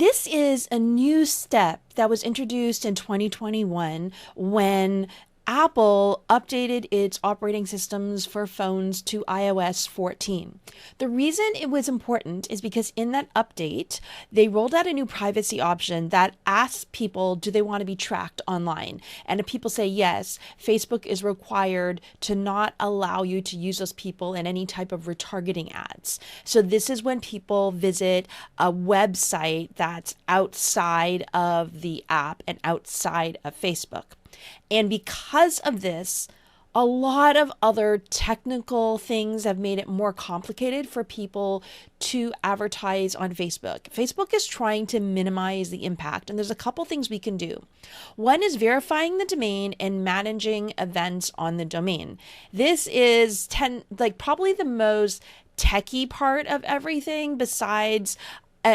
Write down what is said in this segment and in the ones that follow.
This is a new step that was introduced in 2021 when Apple updated its operating systems for phones to iOS 14. The reason it was important is because in that update, they rolled out a new privacy option that asks people, do they want to be tracked online? And if people say yes, Facebook is required to not allow you to use those people in any type of retargeting ads. So this is when people visit a website that's outside of the app and outside of Facebook. And because of this, a lot of other technical things have made it more complicated for people to advertise on Facebook. Facebook is trying to minimize the impact, and there's a couple things we can do. One is verifying the domain and managing events on the domain. This is probably the most techie part of everything besides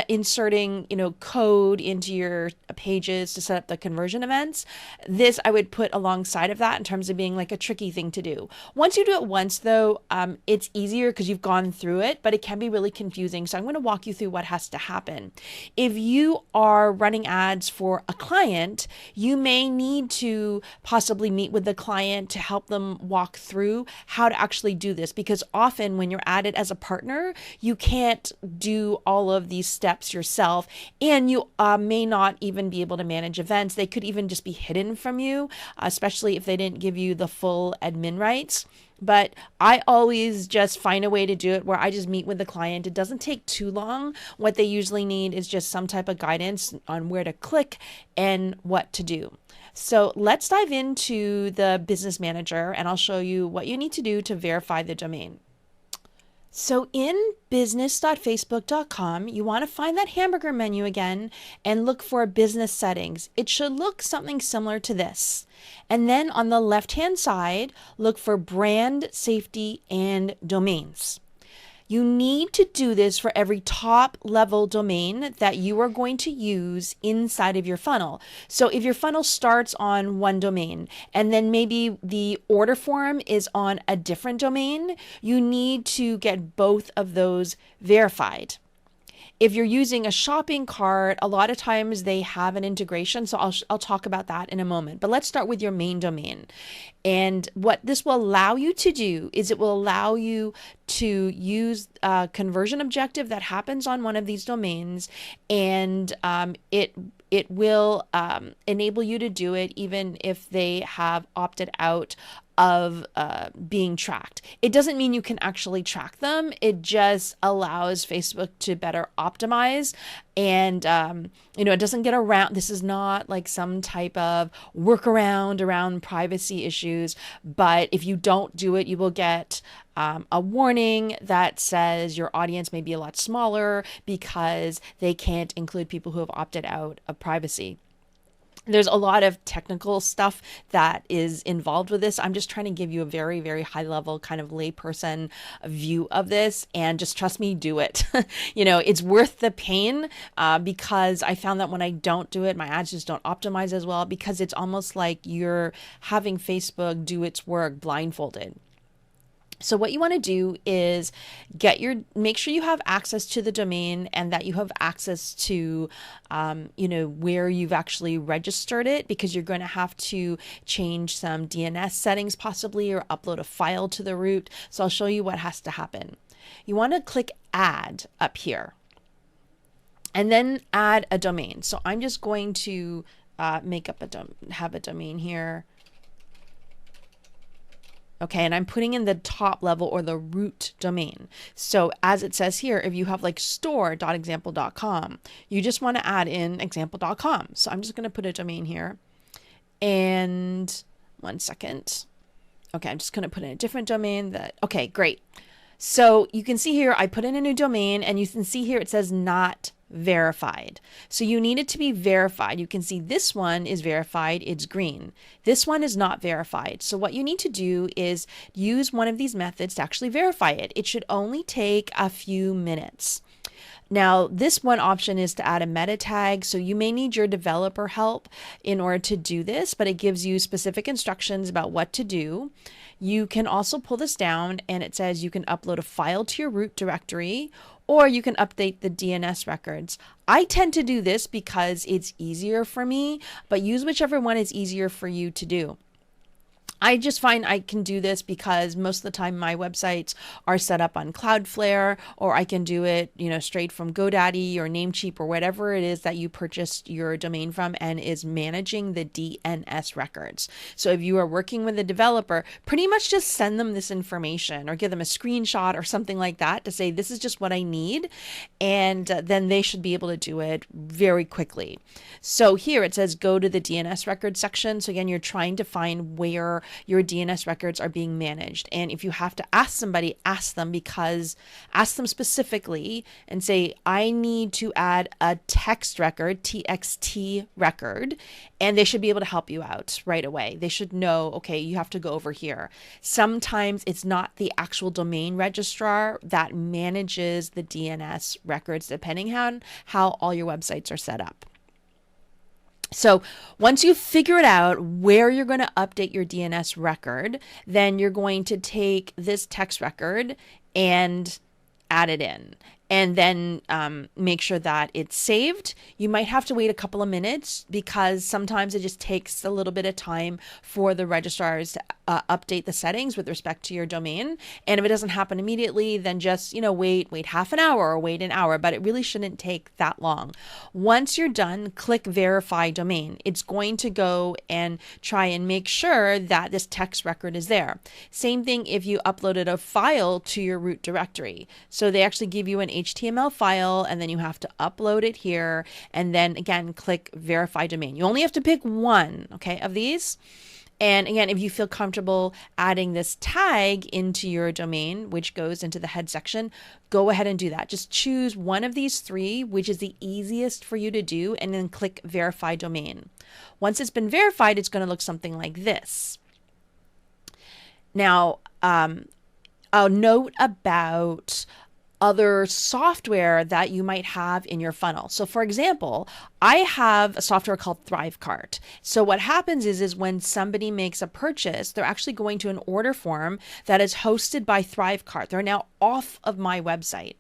inserting, code into your pages to set up the conversion events. This I would put alongside of that in terms of being like a tricky thing to do. Once you do it once though, it's easier because you've gone through it, but it can be really confusing. So I'm going to walk you through what has to happen. If you are running ads for a client, you may need to possibly meet with the client to help them walk through how to actually do this, because often when you're added as a partner, you can't do all of these steps yourself, and you may not even be able to manage events. They could even just be hidden from you, especially if they didn't give you the full admin rights. But I always just find a way to do it where I just meet with the client. It doesn't take too long. What they usually need is just some type of guidance on where to click and what to do. So let's dive into the business manager and I'll show you what you need to do to verify the domain. So in business.facebook.com, you want to find that hamburger menu again and look for business settings. It should look something similar to this. And then on the left-hand side, look for brand, safety, and domains. You need to do this for every top level domain that you are going to use inside of your funnel. So if your funnel starts on one domain and then maybe the order form is on a different domain, you need to get both of those verified. If you're using a shopping cart, a lot of times they have an integration. So I'll talk about that in a moment. But let's start with your main domain. And what this will allow you to do is it will allow you to use a conversion objective that happens on one of these domains, and it will enable you to do it even if they have opted out of being tracked. It doesn't mean you can actually track them. It just allows Facebook to better optimize, and it doesn't get around. This is not like some type of workaround around privacy issues, but if you don't do it, you will get a warning that says your audience may be a lot smaller because they can't include people who have opted out of privacy. There's a lot of technical stuff that is involved with this. I'm just trying to give you a very, very high level kind of layperson view of this, and just trust me, do it. It's worth the pain because I found that when I don't do it, my ads just don't optimize as well, because it's almost like you're having Facebook do its work blindfolded. So what you want to do is make sure you have access to the domain and that you have access to, where you've actually registered it, because you're going to have to change some DNS settings possibly, or upload a file to the root. So I'll show you what has to happen. You want to click add up here and then add a domain. So I'm just going to have a domain here. Okay, and I'm putting in the top level or the root domain. So as it says here, if you have like store.example.com, you just want to add in example.com. So I'm just going to put a domain here. And one second. Okay, I'm just going to put in a different domain okay, great. So you can see here, I put in a new domain, and you can see here it says not verified. So you need it to be verified. You can see this one is verified, it's green. This one is not verified. So what you need to do is use one of these methods to actually verify it. It should only take a few minutes. Now, this one option is to add a meta tag, so you may need your developer help in order to do this, but it gives you specific instructions about what to do. You can also pull this down and it says you can upload a file to your root directory, or you can update the DNS records. I tend to do this because it's easier for me, but use whichever one is easier for you to do. I just find I can do this because most of the time my websites are set up on Cloudflare, or I can do it, straight from GoDaddy or Namecheap or whatever it is that you purchased your domain from and is managing the DNS records. So if you are working with a developer, pretty much just send them this information or give them a screenshot or something like that to say, this is just what I need. And then they should be able to do it very quickly. So here it says, go to the DNS records section. So again, you're trying to find where your DNS records are being managed. And if you have to ask somebody, ask them specifically and say, I need to add a text record, TXT record, and they should be able to help you out right away. They should know, okay, you have to go over here. Sometimes it's not the actual domain registrar that manages the DNS records, depending on how all your websites are set up. So once you figure it out where you're going to update your DNS record, then you're going to take this text record and add it in, and then make sure that it's saved. You might have to wait a couple of minutes because sometimes it just takes a little bit of time for the registrars to update the settings with respect to your domain. And if it doesn't happen immediately, then just, wait half an hour or wait an hour, but it really shouldn't take that long. Once you're done, click verify domain. It's going to go and try and make sure that this text record is there. Same thing if you uploaded a file to your root directory. So they actually give you an HTML file and then you have to upload it here, and then again click verify domain. You only have to pick one, okay, of these. And again, if you feel comfortable adding this tag into your domain, which goes into the head section, go ahead and do that. Just choose one of these three, which is the easiest for you to do, and then click verify domain. Once it's been verified, it's going to look something like this. Now, a note about other software that you might have in your funnel. So for example, I have a software called ThriveCart. So what happens is when somebody makes a purchase, they're actually going to an order form that is hosted by ThriveCart. They're now off of my website.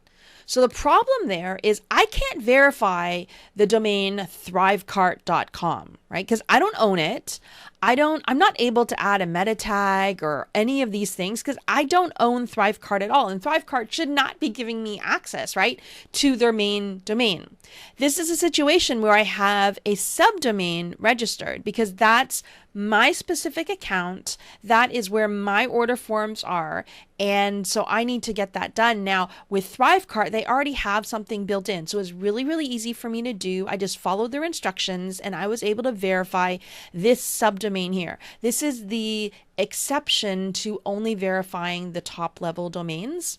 So the problem there is I can't verify the domain thrivecart.com, right? Because I don't own it. I'm not able to add a meta tag or any of these things because I don't own ThriveCart at all. And ThriveCart should not be giving me access, right, to their main domain. This is a situation where I have a subdomain registered because that's my specific account. That is where my order forms are. And so I need to get that done. Now with ThriveCart, they already have something built in. So it's really, really easy for me to do. I just followed their instructions and I was able to verify this subdomain here. This is the exception to only verifying the top level domains.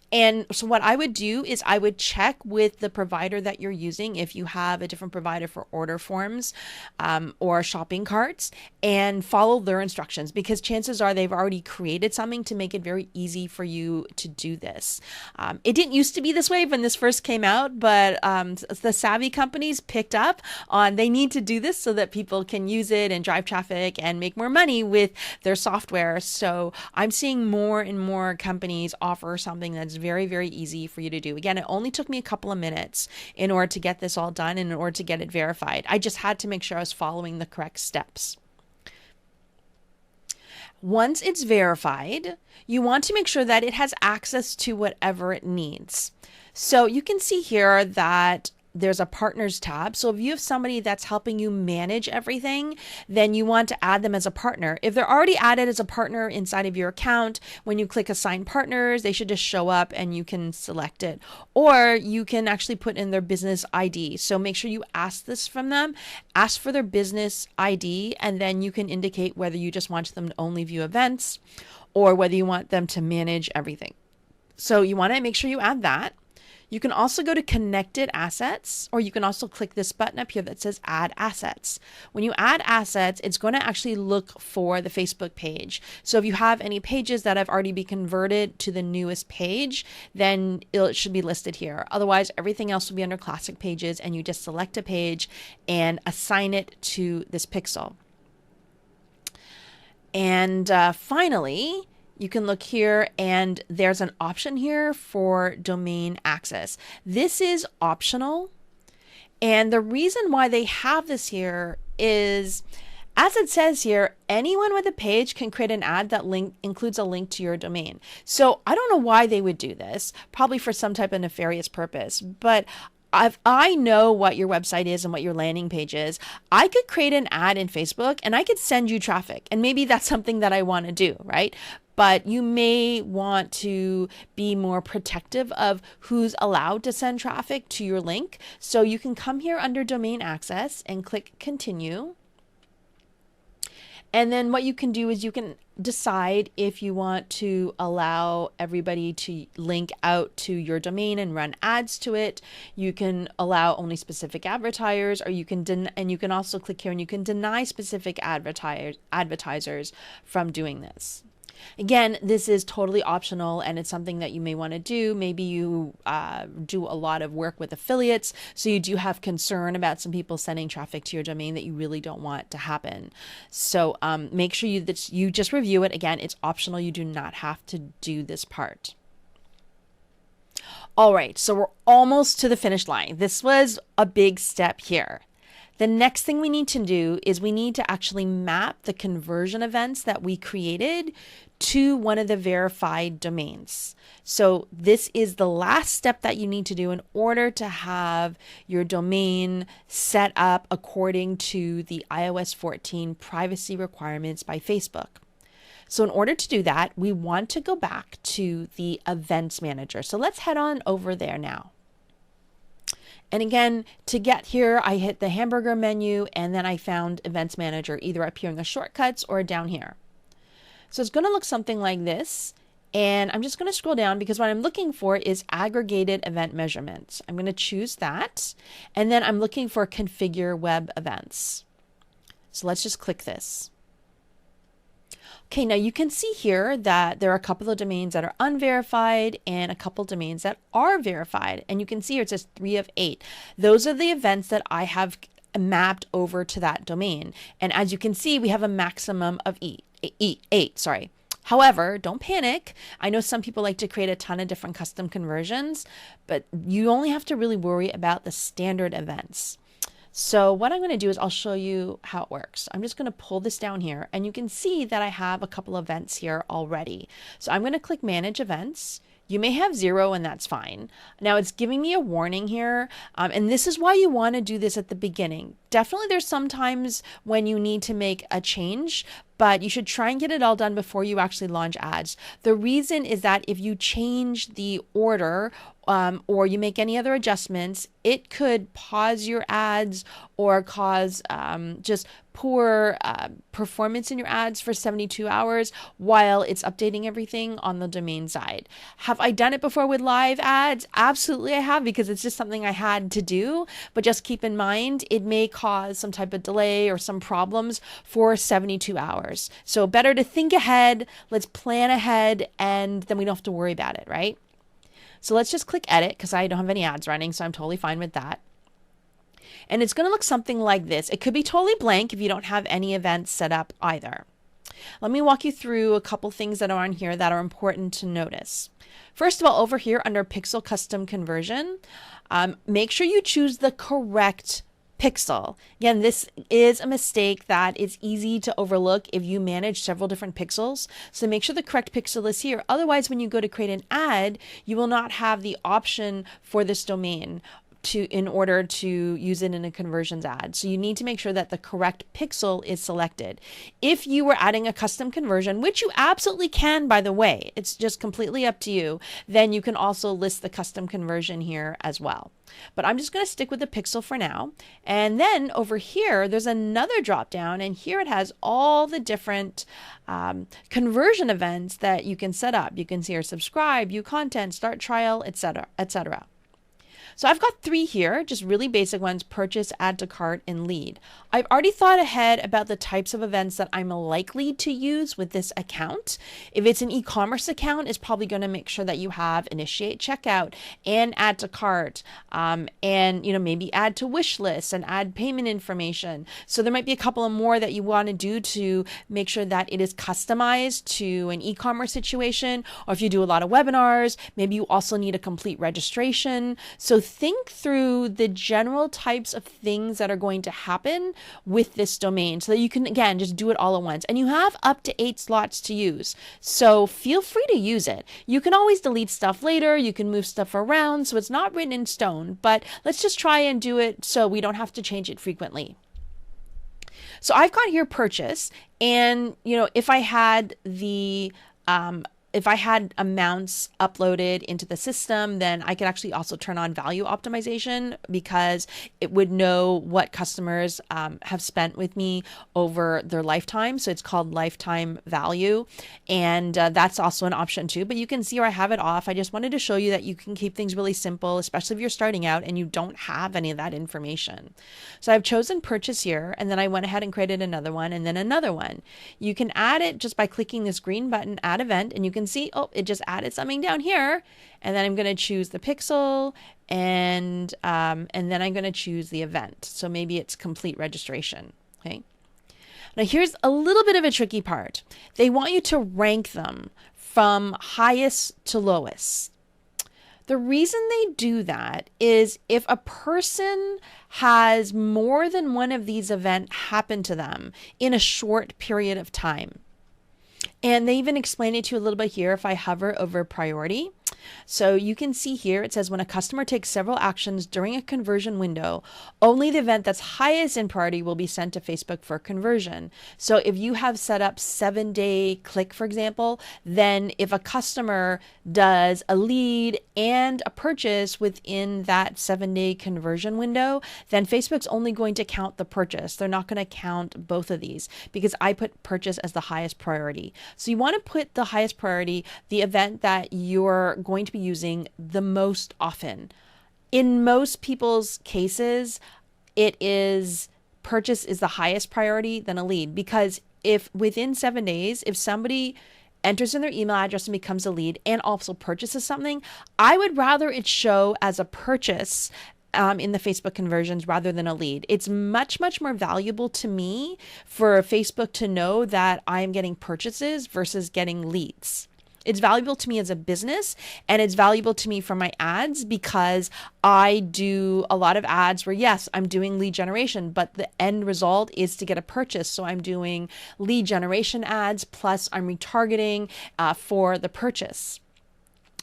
And so what I would do is I would check with the provider that you're using if you have a different provider for order forms or shopping carts, and follow their instructions because chances are they've already created something to make it very easy for you to do this. It didn't used to be this way when this first came out, but the savvy companies picked up on they need to do this so that people can use it and drive traffic and make more money with their software. So I'm seeing more and more companies offer something that's very, very easy for you to do. Again, it only took me a couple of minutes in order to get this all done and in order to get it verified. I just had to make sure I was following the correct steps. Once it's verified, you want to make sure that it has access to whatever it needs. So you can see here that there's a partners tab. So if you have somebody that's helping you manage everything, then you want to add them as a partner. If they're already added as a partner inside of your account, when you click assign partners, they should just show up and you can select it. Or you can actually put in their business ID. So make sure you ask this from them, ask for their business ID, and then you can indicate whether you just want them to only view events or whether you want them to manage everything. So you want to make sure you add that. You can also go to connected assets, or you can also click this button up here that says add assets. When you add assets, it's going to actually look for the Facebook page. So if you have any pages that have already been converted to the newest page, then it should be listed here. Otherwise, everything else will be under classic pages, and you just select a page and assign it to this pixel. And finally, you can look here and there's an option here for domain access. This is optional. And the reason why they have this here is, as it says here, anyone with a page can create an ad that includes a link to your domain. So I don't know why they would do this, probably for some type of nefarious purpose, but if I know what your website is and what your landing page is, I could create an ad in Facebook and I could send you traffic. And maybe that's something that I want to do, right? But you may want to be more protective of who's allowed to send traffic to your link. So you can come here under domain access and click continue. And then what you can do is you can decide if you want to allow everybody to link out to your domain and run ads to it. You can allow only specific advertisers, or you can and you can also click here and you can deny specific advertisers from doing this. Again, this is totally optional and it's something that you may want to do. Maybe you do a lot of work with affiliates, so you do have concern about some people sending traffic to your domain that you really don't want to happen. So make sure you just review it. Again, it's optional. You do not have to do this part. All right, so we're almost to the finish line. This was a big step here. The next thing we need to do is we need to actually map the conversion events that we created to one of the verified domains. So this is the last step that you need to do in order to have your domain set up according to the iOS 14 privacy requirements by Facebook. So in order to do that, we want to go back to the events manager. So let's head on over there now. And again, to get here, I hit the hamburger menu and then I found Events Manager, either up here in the shortcuts or down here. So it's going to look something like this. And I'm just going to scroll down because what I'm looking for is aggregated event measurements. I'm going to choose that. And then I'm looking for configure web events. So let's just click this. Okay, now you can see here that there are a couple of domains that are unverified and a couple of domains that are verified. And you can see here it says 3 of 8. Those are the events that I have mapped over to that domain. And as you can see, we have a maximum of 8. However, don't panic. I know some people like to create a ton of different custom conversions, but you only have to really worry about the standard events. So what I'm going to do is I'll show you how it works. I'm just going to pull this down here and you can see that I have a couple of events here already. So I'm going to click Manage Events. You may have 0 and that's fine. Now it's giving me a warning here. And this is why you want to do this at the beginning. Definitely there's some times when you need to make a change, but you should try and get it all done before you actually launch ads. The reason is that if you change the order or you make any other adjustments, it could pause your ads or cause just poor performance in your ads for 72 hours while it's updating everything on the domain side. Have I done it before with live ads? Absolutely I have, because it's just something I had to do. But just keep in mind, it may cause some type of delay or some problems for 72 hours. So better to think ahead, let's plan ahead, and then we don't have to worry about it, right? So let's just click edit because I don't have any ads running, so I'm totally fine with that. And it's going to look something like this. It could be totally blank if you don't have any events set up either. Let me walk you through a couple things that are on here that are important to notice. First of all, over here under Pixel Custom Conversion, make sure you choose the correct pixel. Again, this is a mistake that is easy to overlook if you manage several different pixels. So make sure the correct pixel is here. Otherwise, when you go to create an ad, you will not have the option for this domain in order to use it in a conversions ad. So you need to make sure that the correct pixel is selected. If you were adding a custom conversion, which you absolutely can, by the way, it's just completely up to you, then you can also list the custom conversion here as well. But I'm just going to stick with the pixel for now. And then over here, there's another drop down, and here it has all the different conversion events that you can set up. You can see here subscribe, view content, start trial, etc., etc. So I've got 3 here, just really basic ones: purchase, add to cart, and lead. I've already thought ahead about the types of events that I'm likely to use with this account. If it's an e-commerce account, it's probably going to make sure that you have initiate checkout and add to cart, and maybe add to wish list and add payment information. So there might be a couple of more that you want to do to make sure that it is customized to an e-commerce situation. Or if you do a lot of webinars, maybe you also need a complete registration. So think through the general types of things that are going to happen with this domain so that you can, again, just do it all at once. And you have up to 8 slots to use. So feel free to use it. You can always delete stuff later. You can move stuff around. So it's not written in stone, but let's just try and do it so we don't have to change it frequently. So I've got here purchase, and if I had amounts uploaded into the system, then I could actually also turn on value optimization, because it would know what customers have spent with me over their lifetime. So it's called lifetime value. And that's also an option too, but you can see where I have it off. I just wanted to show you that you can keep things really simple, especially if you're starting out and you don't have any of that information. So I've chosen purchase here, and then I went ahead and created another one, and then another one. You can add it just by clicking this green button, add event, and you can see, oh, it just added something down here. And then I'm going to choose the pixel, and then I'm going to choose the event. So maybe it's complete registration. Okay. Now here's a little bit of a tricky part. They want you to rank them from highest to lowest. The reason they do that is if a person has more than one of these events happen to them in a short period of time. And they even explain it to you a little bit here if I hover over priority. So you can see here, it says when a customer takes several actions during a conversion window, only the event that's highest in priority will be sent to Facebook for conversion. So if you have set up 7-day click, for example, then if a customer does a lead and a purchase within that 7-day conversion window, then Facebook's only going to count the purchase. They're not going to count both of these, because I put purchase as the highest priority. So you want to put the highest priority, the event that you're going to be using the most often. In most people's cases, it is purchase is the highest priority, then a lead, because if within 7 days, if somebody enters in their email address and becomes a lead and also purchases something, I would rather it show as a purchase in the Facebook conversions rather than a lead. It's much, much more valuable to me for Facebook to know that I'm getting purchases versus getting leads. It's valuable to me as a business, and it's valuable to me for my ads, because I do a lot of ads where, yes, I'm doing lead generation, but the end result is to get a purchase. So I'm doing lead generation ads, plus I'm retargeting for the purchase.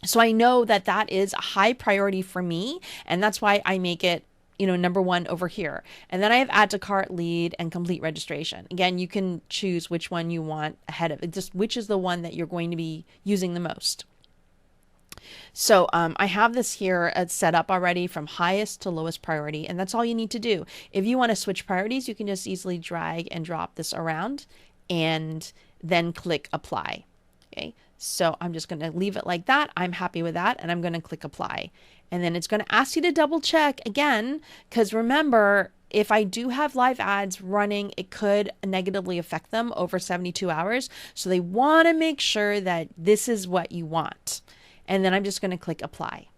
So I know that that is a high priority for me, and that's why I make it number 1 over here. And then I have add to cart, lead, and complete registration. Again, you can choose which one you want ahead of it, just which is the one that you're going to be using the most. So I have this here set up already from highest to lowest priority, and that's all you need to do. If you want to switch priorities, you can just easily drag and drop this around and then click apply. Okay. So I'm just going to leave it like that. I'm happy with that, and I'm going to click apply. And then it's going to ask you to double check again, because remember, if I do have live ads running, it could negatively affect them over 72 hours. So they want to make sure that this is what you want. And then I'm just going to click apply.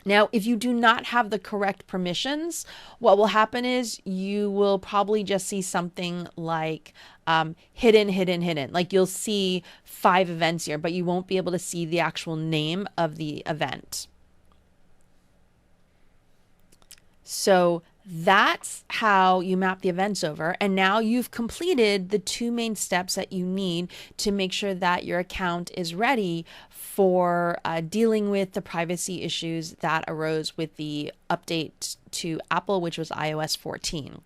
Now, if you do not have the correct permissions, what will happen is you will probably just see something like hidden. Like you'll see 5 events here, but you won't be able to see the actual name of the event. So that's how you map the events over. And now you've completed the 2 main steps that you need to make sure that your account is ready for dealing with the privacy issues that arose with the update to Apple, which was iOS 14.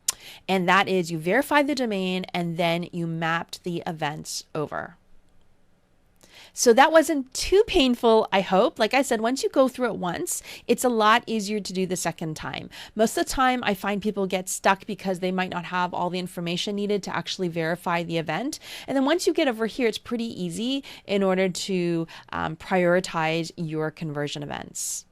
And that is, you verified the domain and then you mapped the events over. So that wasn't too painful, I hope. Like I said, once you go through it once, it's a lot easier to do the second time. Most of the time, I find people get stuck because they might not have all the information needed to actually verify the event. And then once you get over here, it's pretty easy in order to prioritize your conversion events.